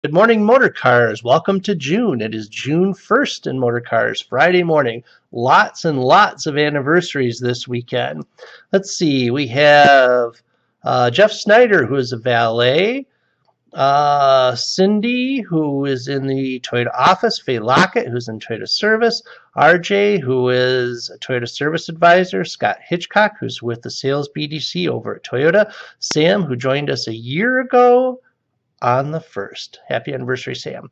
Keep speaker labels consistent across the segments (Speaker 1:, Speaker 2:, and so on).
Speaker 1: Good morning, Motor Cars. Welcome to June. It is June 1st in Motor Cars, Friday morning. Lots and lots of anniversaries this weekend. Let's see, we have Jeff Snyder, who is a valet, Cindy, who is in the Toyota office, Faye Lockett, who's in Toyota service, RJ, who is a Toyota service advisor, Scott Hitchcock, who's with the sales BDC over at Toyota, Sam, who joined us a year ago on the 1st. Happy anniversary, Sam.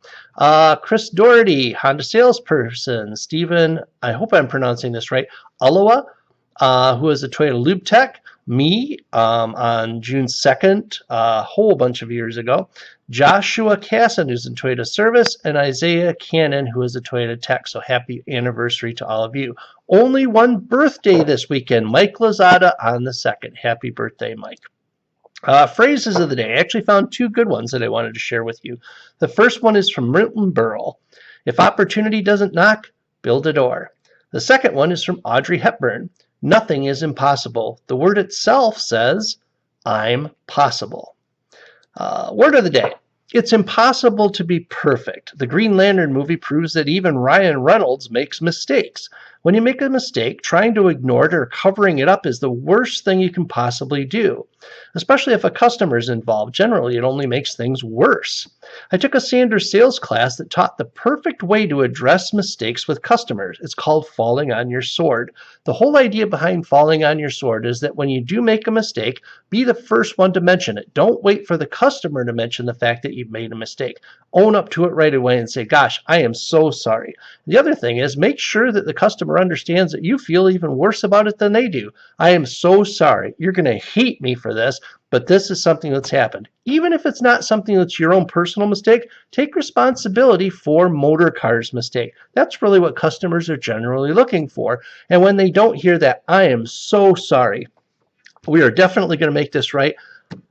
Speaker 1: Chris Doherty, Honda salesperson. Stephen, I hope I'm pronouncing this right, Aloha, who is a Toyota Lube Tech. Me, on June 2nd, a whole bunch of years ago. Joshua Casson, who's in Toyota service, and Isaiah Cannon, who is a Toyota Tech. So happy anniversary to all of you. Only one birthday this weekend, Mike Lozada on the 2nd. Happy birthday, Mike. Phrases of the day. I actually found two good ones that I wanted to share with you. The first one is from Milton Berle. If opportunity doesn't knock, build a door. The second one is from Audrey Hepburn. Nothing is impossible. The word itself says, I'm possible. Word of the day. It's impossible to be perfect. The Green Lantern movie proves that even Ryan Reynolds makes mistakes. When you make a mistake, trying to ignore it or covering it up is the worst thing you can possibly do. Especially if a customer is involved. Generally, it only makes things worse. I took a Sanders sales class that taught the perfect way to address mistakes with customers. It's called falling on your sword. The whole idea behind falling on your sword is that when you do make a mistake, be the first one to mention it. Don't wait for the customer to mention the fact that you've made a mistake. Own up to it right away and say, gosh, I am so sorry. The other thing is make sure that the customer understands that you feel even worse about it than they do. I am so sorry. You're going to hate me for this, but this is something that's happened. Even if it's not something that's your own personal mistake, take responsibility for Motor Cars' mistake. That's really what customers are generally looking for. And when they don't hear that, I am so sorry. We are definitely going to make this right.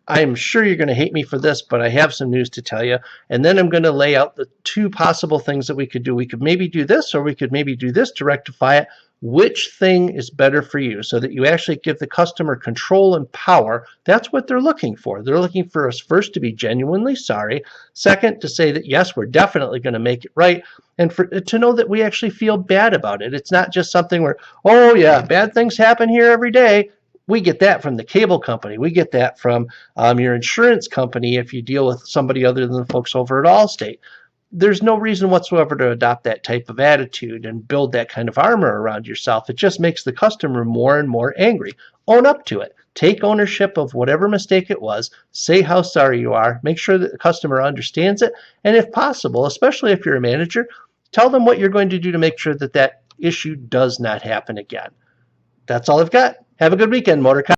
Speaker 1: I am sure you're going to hate me for this, but I have some news to tell you. And then I'm going to lay out the two possible things that we could do. We could maybe do this, or we could maybe do this to rectify it. Which thing is better for you so that you actually give the customer control and power? That's what they're looking for. They're looking for us first to be genuinely sorry. Second, to say that, yes, we're definitely going to make it right. And to know that we actually feel bad about it. It's not just something where, oh, yeah, bad things happen here every day. We get that from the cable company. We get that from your insurance company if you deal with somebody other than the folks over at Allstate. There's no reason whatsoever to adopt that type of attitude and build that kind of armor around yourself. It just makes the customer more and more angry. Own up to it. Take ownership of whatever mistake it was. Say how sorry you are. Make sure that the customer understands it. And if possible, especially if you're a manager, tell them what you're going to do to make sure that that issue does not happen again. That's all I've got. Have a good weekend, Motor Cars.